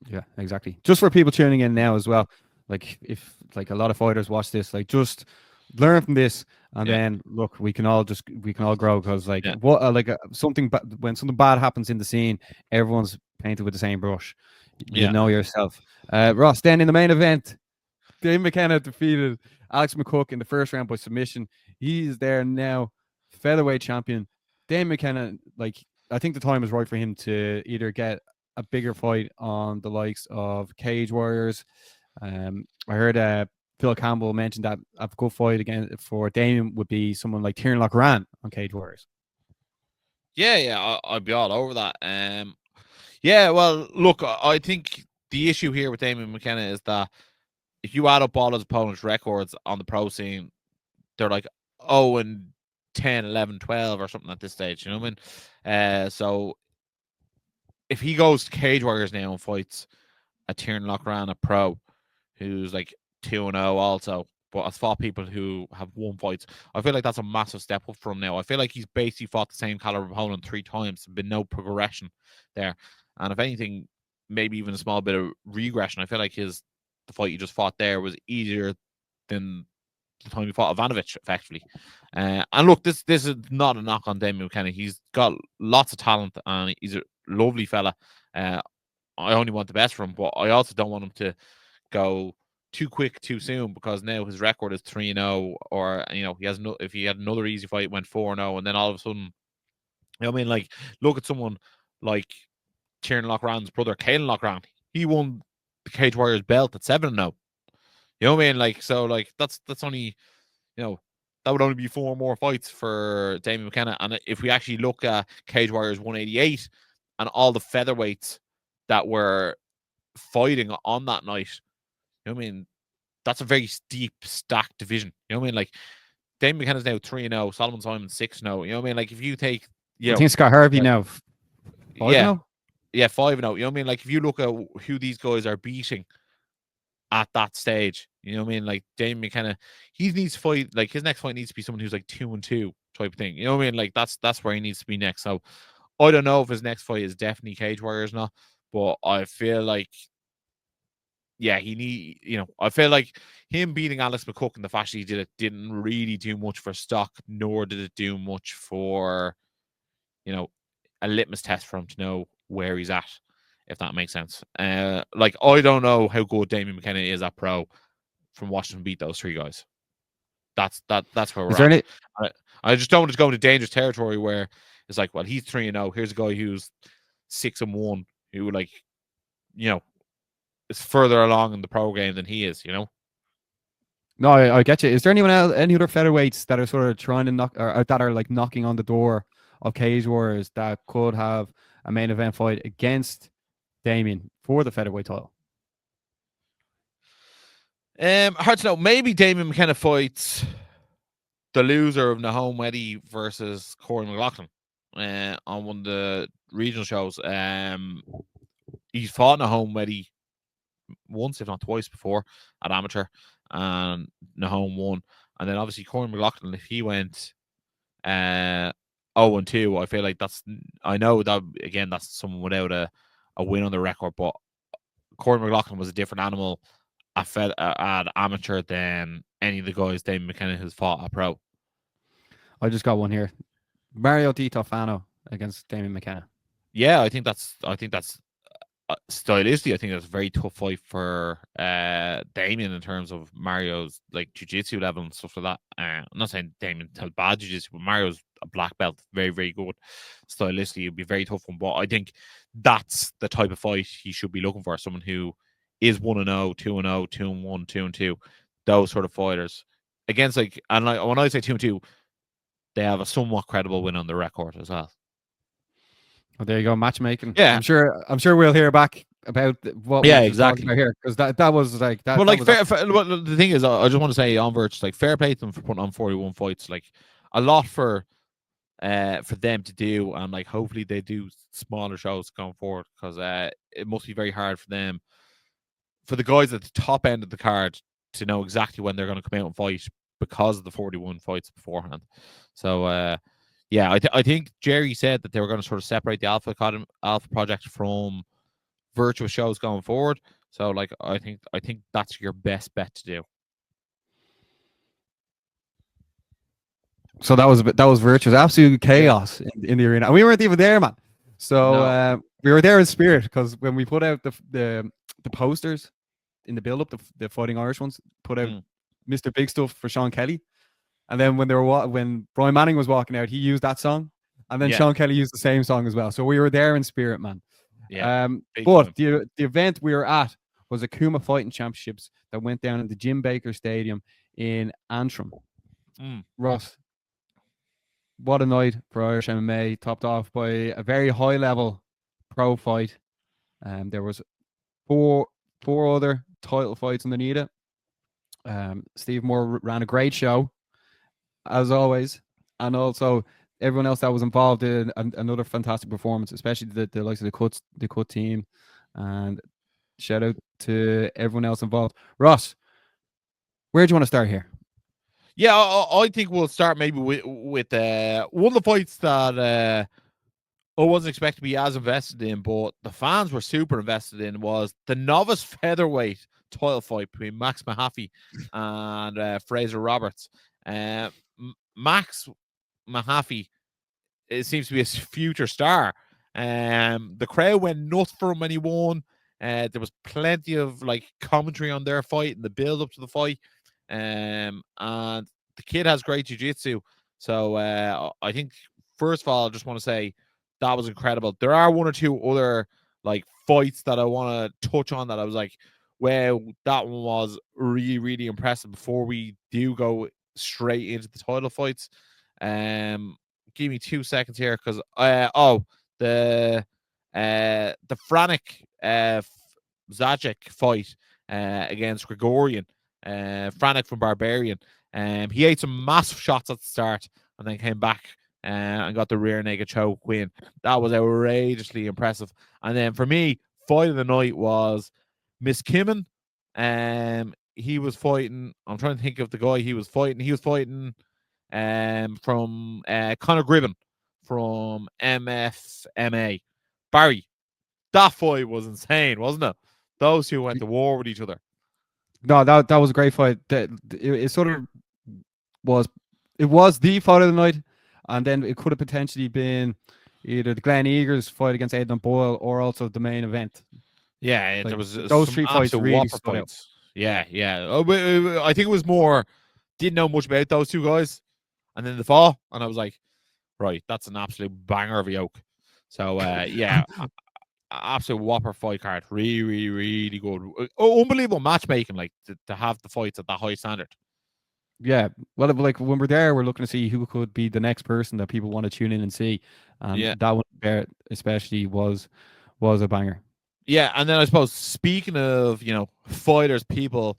Yeah, exactly. Just for people tuning in now as well, like if like a lot of fighters watch this, like just learn from this, and Yeah. then look, we can all grow, because like Yeah. what when something bad happens in the scene, everyone's painted with the same brush. You Yeah. know yourself. Ross, then in the main event, Dave McKenna defeated Alex McCook in the first round by submission. He's there now, featherweight champion. Dave McKenna, like, I think the time is right for him to either get a bigger fight on the likes of Cage Warriors. I heard Phil Campbell mention that a good fight again for Damien would be someone like Tiernan Loughrane on Cage Warriors. Yeah, I'd be all over that. Yeah, well, look, I think the issue here with Damien McKenna is that if you add up all his opponents' records on the pro scene, they're like 0 and 10, 11, 12 or something at this stage. You know what I mean? So if he goes to Cage Warriors now and fights a Tiernan Loughrane, a pro, who's like 2-0 also, but has fought people who have won fights, I feel like that's a massive step up from now. I feel like he's basically fought the same caliber opponent 3 times, been no progression there. And if anything, maybe even a small bit of regression. I feel like the fight he just fought there was easier than the time he fought Ivanovic, effectively. And look, this is not a knock on Damien McKenna. He's got lots of talent and he's a lovely fella. I only want the best for him, but I also don't want him to go too quick too soon, because now his record is 3-0, or he has if he had another easy fight, went 4-0, and then all of a sudden, you know what I mean? Like, look at someone like Tiernan Loughrane's brother, Caelan Loughrane. He won the Cage Warriors belt at 7-0. You know what I mean? Like, so like that's only, that would only be 4 more fights for Damien McKenna. And if we actually look at Cage Warriors 188 and all the featherweights that were fighting on that night, you know what I mean? That's a very steep, stacked division. You know what I mean? Like, Damien McKenna's now 3-0, Solomon Simon 6-0. You know what I mean? Like, if you take, I think Scott Harvey now 5-0? Yeah, 5-0. You know what I mean? Like, if you look at who these guys are beating at that stage, you know what I mean? Like, Damien McKenna, he needs to fight, like, his next fight needs to be someone who's like 2-2 type of thing. You know what I mean? Like, that's where he needs to be next. So I don't know if his next fight is definitely Cage Warriors or not, but I feel like, yeah, I feel like him beating Alex McCook in the fashion he did it didn't really do much for stock, nor did it do much for, a litmus test for him to know where he's at, if that makes sense. Like, I don't know how good Damien McKenna is at pro from watching him beat those 3 guys. That's where we're at. I just don't want to go into dangerous territory where it's like, well, he's 3-0. Here's a guy who's 6-1, who, like, is further along in the pro game than he is, No, I get you. Is there anyone else, any other featherweights that are sort of trying to knock, or that are like knocking on the door of Cage Warriors that could have a main event fight against Damien for the featherweight title? Hard to know. Maybe Damien McKenna fights the loser of Nahom Weddy versus Corey McLaughlin on one of the regional shows. He's fought Nahom Weddy once, if not twice, before at amateur, and Nahom won. And then obviously Corey McLaughlin, if he went 0-2, I feel like I know that again that's someone without a win on the record, but Corey McLaughlin was a different animal at amateur than any of the guys Damien McKenna has fought at pro. I just got one here. Mario Di Tofano against Damien McKenna. Yeah, I think that's stylistically, I think that's a very tough fight for Damien in terms of Mario's like jiu-jitsu level and stuff like that. I'm not saying Damien has bad jiu-jitsu, but Mario's a black belt, very, very good. Stylistically, it'd be a very tough one, but I think that's the type of fight he should be looking for. Someone who is 1-0, 2-0, 2-1, 2-2, those sort of fighters. Against and when I say 2-2, they have a somewhat credible win on the record as well. Oh, there you go, matchmaking. Yeah, I'm sure we'll hear back about what. Yeah, we exactly. About here, because that was like that. Well, like well, the thing is, I just want to say on Verge, like, fair play to them for putting on 41 fights. Like, a lot for for them to do, and like hopefully they do smaller shows going forward, because it must be very hard for them, for the guys at the top end of the card, to know exactly when they're going to come out and fight because of the 41 fights beforehand. So yeah, I think Jerry said that they were going to sort of separate the Alpha Project from virtual shows going forward. So like I think that's your best bet to do. So that was virtuous, absolute chaos in the arena, and we weren't even there, man. So we were there in spirit, because when we put out the posters in the build up, the Fighting Irish ones, put out Mr. Big Stuff for Sean Kelly, and then when Brian Manning was walking out, he used that song, and then Sean Kelly used the same song as well. So we were there in spirit, man. Yeah. But the event we were at was Akuma Fighting Championships that went down in the Jim Baker Stadium in Antrim. Ross, what a night for Irish MMA, topped off by a very high level pro fight. There was four other title fights underneath it. Steve Moore ran a great show, as always, and also everyone else that was involved in another fantastic performance, especially the likes of the cut team, and shout out to everyone else involved. Ross, where do you want to start here? Yeah, I think we'll start maybe with one of the fights that I wasn't expected to be as invested in, but the fans were super invested in, was the novice featherweight title fight between Max Mahaffey and Fraser Roberts. Max Mahaffey, it seems to be a future star. The crowd went nuts for him when he won. There was plenty of like commentary on their fight and the build up to the fight. And the kid has great jiu-jitsu. So I think, first of all, I just want to say that was incredible. There are one or two other like fights that I want to touch on that I was like, wow, that one was really, really impressive, before we do go straight into the title fights. Give me 2 seconds here, because the Franek Zajic fight against Gregorian, Franek from Barbarian. He ate some massive shots at the start and then came back and got the rear naked choke win. That was outrageously impressive. And then for me, fight of the night was Miss Kimmin. He was fighting, I'm trying to think of the guy he was fighting. He was fighting from Conor Gribben from MFMA. Barry, that fight was insane, wasn't it? Those two went to war with each other. No, that was a great fight. It sort of was the fight of the night, and then it could have potentially been either the Glenn Eagers fight against Aidan Boyle or also the main event. Yeah, like, there was those three fights really stood out. Yeah. I think it was more, didn't know much about those two guys, and then the fall, and I was like, right, that's an absolute banger of a yoke. So yeah, absolute whopper fight card. Really, really, really good. Unbelievable matchmaking, like to have the fights at that high standard. Yeah, well, like when we're there, we're looking to see who could be the next person that people want to tune in and see. And that one there especially was a banger. Yeah, and then I suppose, speaking of, fighters people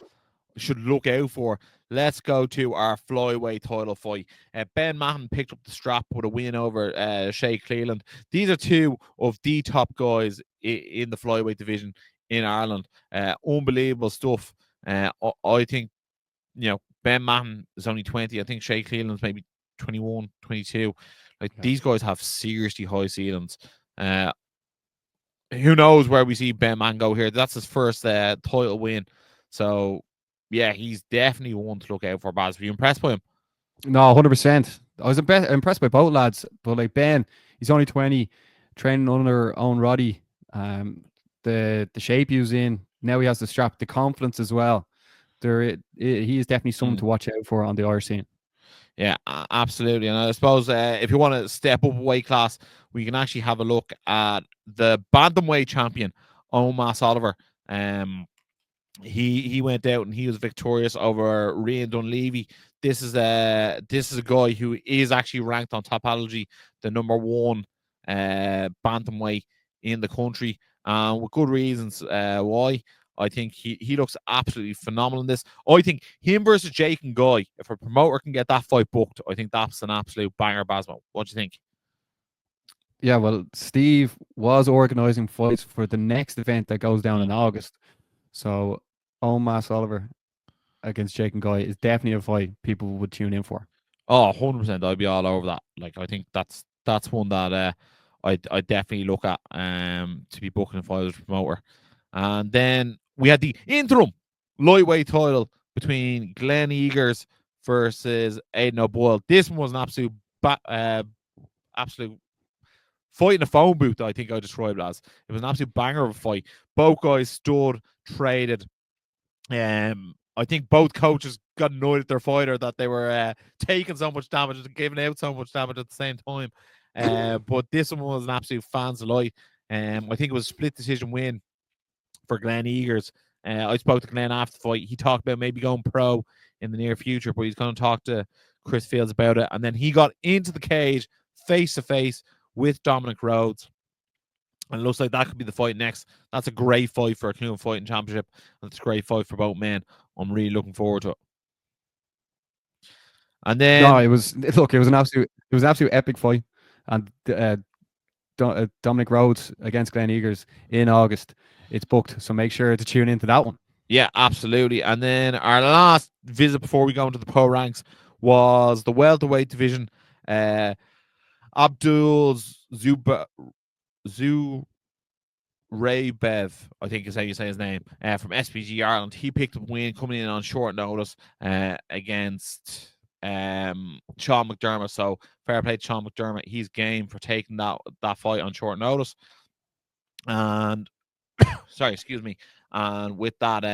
should look out for, let's go to our flyweight title fight. Ben Mahon picked up the strap with a win over Shay Cleland. These are two of the top guys in the flyweight division in Ireland. Unbelievable stuff. I think, Ben Mahon is only 20. I think Shay Cleland's maybe 21, 22. These guys have seriously high ceilings. Who knows where we see Ben Mahon go here? That's his first title win. So, yeah, he's definitely one to look out for. Baz, were you impressed by him? No, 100%. I was impressed by both lads, but like Ben, he's only 20, training under Owen Roddy. The shape he was in, now he has the strap, the confidence as well. He is definitely someone to watch out for on the Irish scene. Yeah, absolutely. And I suppose if you want to step up a weight class, we can actually have a look at the bantamweight champion, Omas Oliver. He went out and he was victorious over Rian Dunleavy. This is a guy who is actually ranked on Topology, the #1 bantamweight in the country, with good reasons why. I think he looks absolutely phenomenal in this. I think him versus Jake and Guy, if a promoter can get that fight booked, I think that's an absolute banger, Basmo. What do you think? Yeah, well, Steve was organising fights for the next event that goes down in August. So, Omas Oliver against Jake and Guy is definitely a fight people would tune in for. Oh, 100%. I'd be all over that. Like, I think that's one that I'd definitely look at to be booking a fight as a promoter. And then we had the interim lightweight title between Glenn Eagers versus Aidan O'Boyle. This one was an absolute fight in a phone booth, I think I described it as. It was an absolute banger of a fight. Both guys stood, traded. I think both coaches got annoyed at their fighter that they were taking so much damage and giving out so much damage at the same time. But this one was an absolute fans delight. I think it was a split decision win for Glenn Eagers. I spoke to Glenn after the fight. He talked about maybe going pro in the near future, but he's going to talk to Chris Fields about it. And then he got into the cage face to face with Dominic Rhodes. And it looks like that could be the fight next. That's a great fight for a Akuma Fighting Championship. That's a great fight for both men. I'm really looking forward to it. And then No, it was an absolute epic fight, and Dominic Rhodes against Glenn Eagers in August. It's booked, so make sure to tune into that one. Yeah, absolutely. And then our last visit before we go into the pro ranks was the welterweight division. Abdul Zuraybev, I think is how you say his name, from SPG Ireland. He picked up a win coming in on short notice against Sean McDermott. So fair play to Sean McDermott. He's game for taking that fight on short notice. And sorry, excuse me. And with that,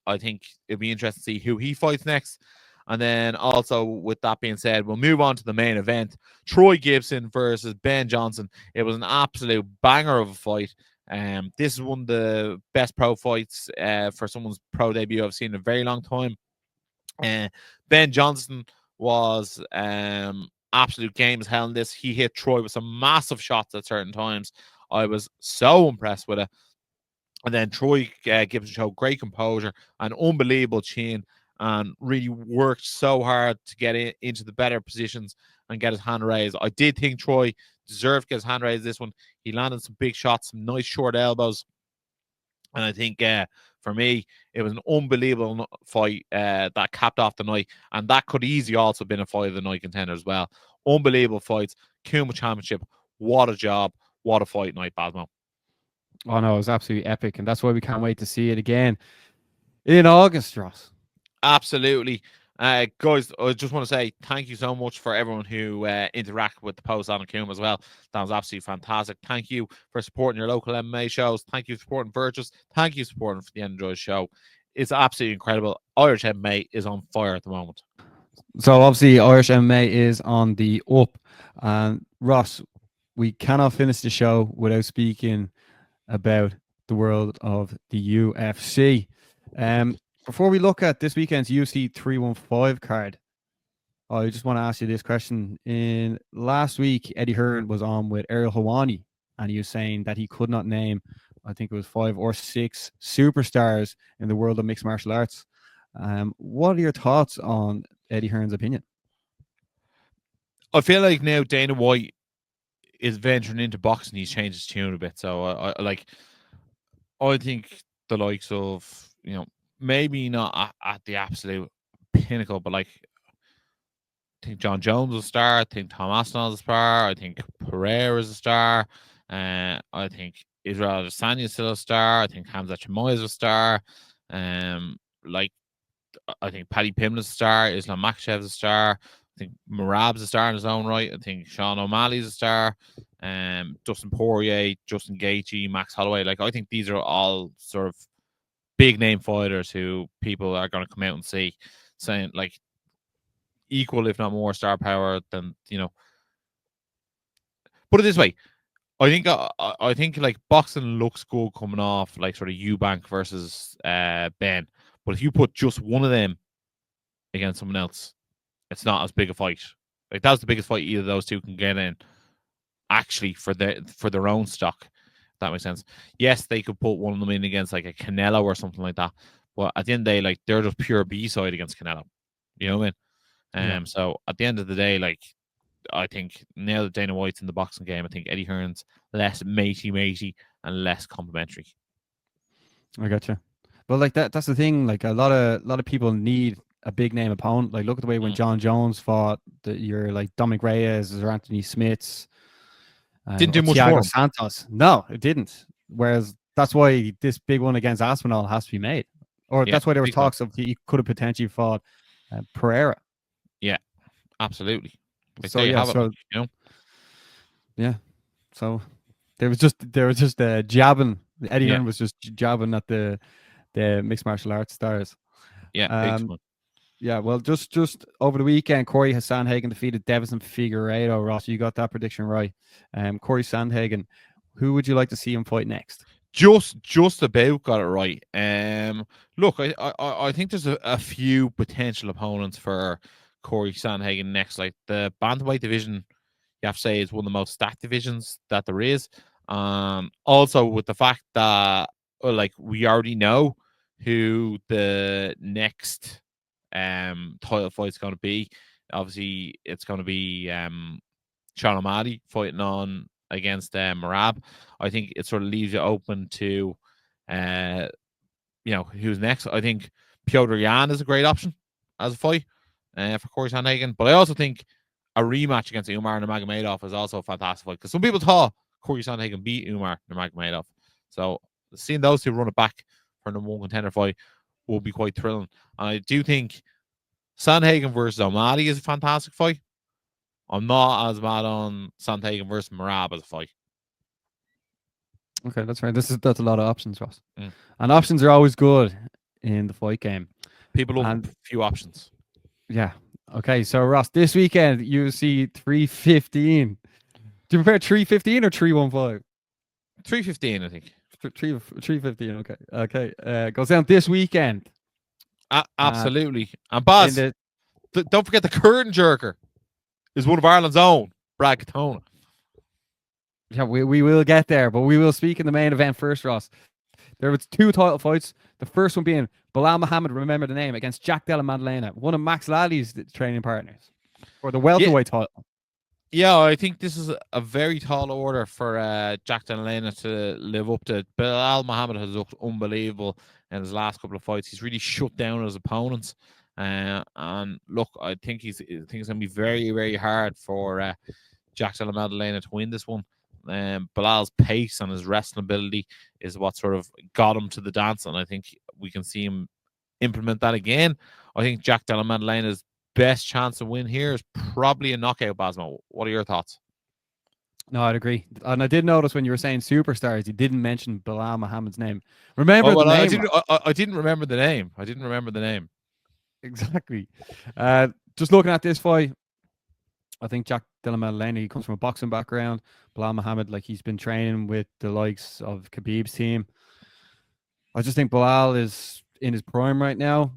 I think it'd be interesting to see who he fights next. And then also, with that being said, we'll move on to the main event. Troy Gibson versus Ben Johnson. It was an absolute banger of a fight. This is one of the best pro fights for someone's pro debut I've seen in a very long time. Ben Johnson was absolute game as hell in this. He hit Troy with some massive shots at certain times. I was so impressed with it. And then Troy Gibson showed great composure and unbelievable chin and really worked so hard to get into the better positions and get his hand raised. I did think Troy deserved to get his hand raised this one. He landed some big shots, some nice short elbows. And I think for me, it was an unbelievable fight that capped off the night. And that could easily also have been a fight of the night contender as well. Unbelievable fights. Kuma Championship. What a job. What a fight night, Basmo. Oh no, it was absolutely epic, and that's why we can't wait to see it again in August, Ross. Absolutely. Guys, I just want to say thank you so much for everyone who interacted with the post on Akuma as well. That was absolutely fantastic. Thank you for supporting your local MMA shows. Thank you for supporting Virtus. Thank you for supporting for the Energized Show. It's absolutely incredible. Irish MMA is on fire at the moment. So obviously Irish MMA is on the up. And Ross, we cannot finish the show without speaking about the world of the UFC. Before we look at this weekend's UFC 315 card, I just want to ask you this question. In last week, Eddie Hearn was on with Ariel Helwani, and he was saying that he could not name, I think it was 5 or 6 superstars in the world of mixed martial arts. What are your thoughts on Eddie Hearn's opinion? I feel like now Dana White is venturing into boxing. He's changed his tune a bit. So I think the likes of, maybe not at the absolute pinnacle, but like I think John Jones is a star. I think Tom Aspinall is a star. I think Pereira is a star. I think Israel Adesanya is still a star. I think Hamza Chimaev is a star. I think Paddy Pimblett is a star. Islam Makhachev is a star. I think Merab's a star in his own right. I think Sean O'Malley's a star. Dustin Poirier, Justin Gaethje, Max Holloway. Like, I think these are all sort of big name fighters who people are going to come out and see, saying like equal, if not more, star power than, Put it this way. I think like boxing looks good coming off like sort of Eubank versus Ben. But if you put just one of them against someone else, it's not as big a fight. Like, that's the biggest fight either of those two can get in, actually, for their own stock. That makes sense. Yes, they could put one of them in against like a Canelo or something like that. But at the end of the day, like they're just pure B side against Canelo. You know what I mean? Yeah. So at the end of the day, like I think now that Dana White's in the boxing game, I think Eddie Hearn's less matey and less complimentary. I gotcha. Well, like that's the thing. Like a lot of people need a big name opponent. Like look at the way when John Jones fought your like Dominic Reyes or Anthony Smiths. Didn't do or much Thiago for him. Santos. No, it didn't. Whereas that's why this big one against Aspinall has to be made. Or Yeah, that's why there was big time. talks of he could have potentially fought Pereira. Yeah, absolutely. Like, So there you yeah, have it, so like, you know. yeah, so there was just jabbing. Eddie Yeah. Hearn was just jabbing at the mixed martial arts stars. Yeah, big Um, time. Yeah, well, just over the weekend, Corey Sandhagen defeated Davison Figueiredo. Ross, you got that prediction right. Corey Sandhagen, who would you like to see him fight next? Just about got it right. Look, I think there's a few potential opponents for Corey Sandhagen next. Like the bantamweight division, you have to say is one of the most stacked divisions that there is. Also with the fact that like we already know who the next title fight's going to be. Obviously, it's going to be Sean O'Malley fighting on against Marab. I think it sort of leaves you open to, who's next. I think Piotr Jan is a great option as a fight for Corey Sandhagen. But I also think a rematch against Umar Nurmagomedov is also a fantastic fight because some people thought Corey Sandhagen beat Umar Nurmagomedov. So seeing those two run it back for the #1 contender fight will be quite thrilling. And I do think Sandhagen versus O'Malley is a fantastic fight. I'm not as mad on Sandhagen versus Marab as a fight. Okay, that's right. That's a lot of options, Ross. Mm. And options are always good in the fight game. People love And- a few options. Yeah. Okay, so Ross, this weekend UFC 315. Do you prefer 315 or 315? 315, I think. 315. Okay. Goes down this weekend. Absolutely. And Baz, don't forget the curtain jerker is one of Ireland's own, Brad Katona. Yeah, we will get there, but we will speak in the main event first, Ross. There was 2 title fights. The first one being Bilal Muhammad, remember the name, against Jack Della Maddalena, one of Max Lally's training partners, for the welterweight title. Yeah, I think this is a very tall order for Jack Della Maddalena to live up to. Bilal Muhammad has looked unbelievable in his last couple of fights. He's really shut down his opponents. And look, I think it's going to be very, very hard for Jack Della Maddalena to win this one. Bilal's pace and his wrestling ability is what sort of got him to the dance, and I think we can see him implement that again. I think Jack Della Maddalena's best chance to win here is probably a knockout, Basmo. What are your thoughts? No, I'd agree. And I did notice when you were saying superstars, you didn't mention Bilal Muhammad's name. Remember the name? I didn't remember the name. I didn't remember the name. Exactly. Just looking at this fight, I think Jack Della Maddalena, he comes from a boxing background. Bilal Muhammad, like he's been training with the likes of Khabib's team. I just think Bilal is in his prime right now,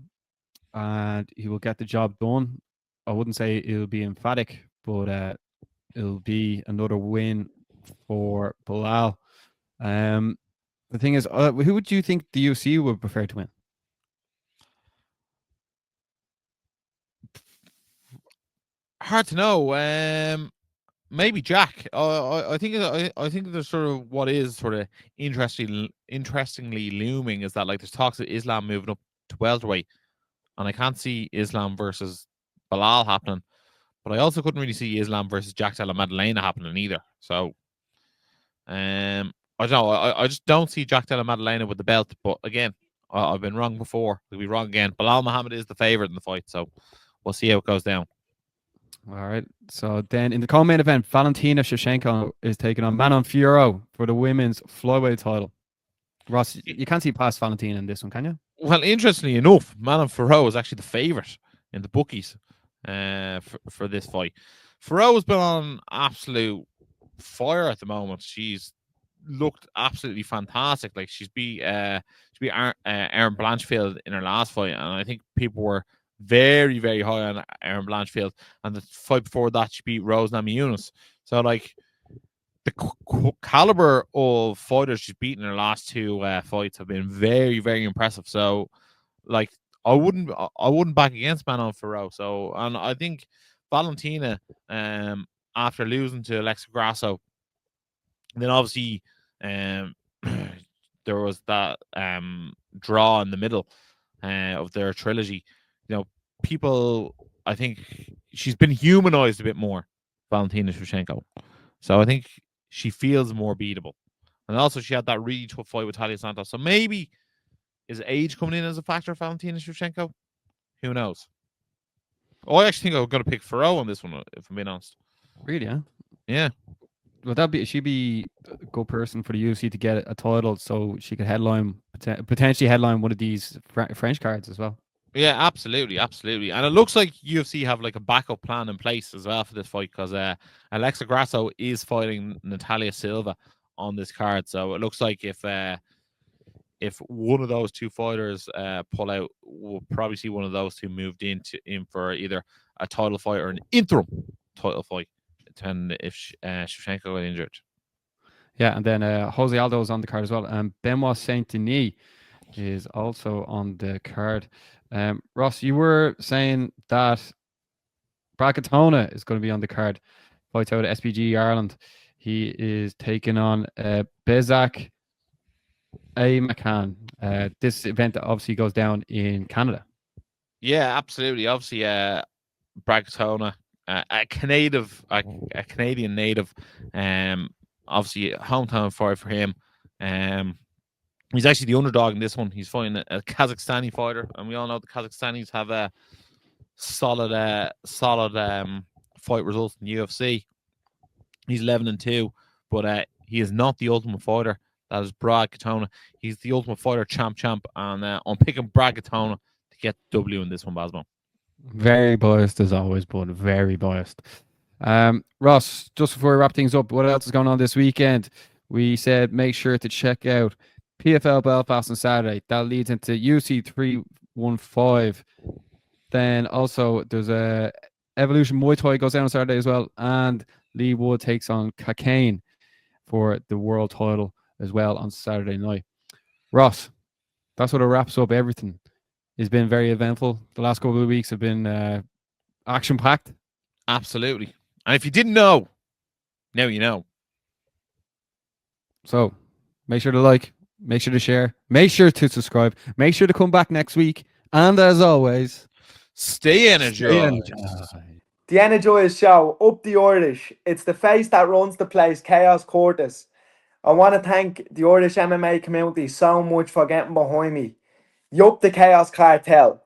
and he will get the job done. I wouldn't say it'll be emphatic, but it'll be another win for Bilal. The thing is, who would you think the UFC would prefer to win? Hard to know. Maybe Jack. I think there's sort of what is sort of interestingly looming is that like there's talks of Islam moving up to welterweight, and I can't see Islam versus Bilal happening, but I also couldn't really see Islam versus Jack Della Maddalena happening either. So, I don't know. I just don't see Jack Della Maddalena with the belt. But again, I've been wrong before. I'll be wrong again. Bilal Muhammad is the favorite in the fight, so we'll see how it goes down. All right. So then in the co-main event, Valentina Shevchenko is taking on Manon Fiorot for the women's flyweight title. Ross, you can't see past Valentina in this one, can you? Well, interestingly enough, Manon Fiorot is actually the favorite in the bookies for this fight. Fiorot has been on absolute fire at the moment. She's looked absolutely fantastic. Like she beat Aaron Blanchfield in her last fight, and I think people were very, very high on Aaron Blanchfield. And the fight before that, she beat Rose Namajunas. So, like, the caliber of fighters she's beaten in her last two fights have been very, very impressive. So, like, I wouldn't back against Manon Ferro. So, and I think Valentina, after losing to Alexa Grasso, then obviously, there was that draw in the middle of their trilogy. You know, people, I think she's been humanized a bit more, Valentina Shevchenko. So I think she feels more beatable. And also, she had that really tough fight with Talia Santos. So maybe is age coming in as a factor, Valentina Shevchenko? Who knows? Oh, I actually think I'm going to pick Ferro on this one, if I'm being honest. Really, yeah. Yeah. Would she'd be a good person for the UFC to get a title so she could potentially headline one of these French cards as well? Yeah, absolutely, absolutely. And it looks like UFC have like a backup plan in place as well for this fight, because Alexa Grasso is fighting Natalia Silva on this card. So it looks like if one of those two fighters pull out, we'll probably see one of those two moved in for either a title fight or an interim title fight, depending if Shevchenko got injured. Yeah, and then Jose Aldo is on the card as well. And Benoit Saint Denis is also on the card. Ross, you were saying that Bracatona is going to be on the card. Fights out at SPG Ireland. He is taking on Bezak A. McCann. This event obviously goes down in Canada. Yeah, absolutely. Obviously, Bracatona, a Canadian native. Obviously, hometown fight for him. He's actually the underdog in this one. He's fighting a Kazakhstani fighter, and we all know the Kazakhstanis have a solid fight results in the UFC. He's 11-2, but he is not the Ultimate Fighter. That is Brad Katona. He's the Ultimate Fighter champ, and I'm picking Brad Katona to get W in this one, Basmo. Very biased as always, but very biased. Ross, just before we wrap things up, what else is going on this weekend? We said make sure to check out PFL Belfast on Saturday. That leads into UFC 315. Then also there's a Evolution Muay Thai goes down on Saturday as well, and Lee Wood takes on Cocaine for the world title as well on Saturday night. Ross, that's what it wraps up everything. It's been very eventful. The last couple of weeks have been action-packed. Absolutely. And if you didn't know, now you know. So make sure to like, make sure to share, make sure to subscribe, make sure to come back next week. And as always, stay energized. The Energized Show, up the Irish. It's the face that runs the place, Chaos Curtis. I want to thank the Irish MMA community so much for getting behind me. Yup, the Chaos Cartel.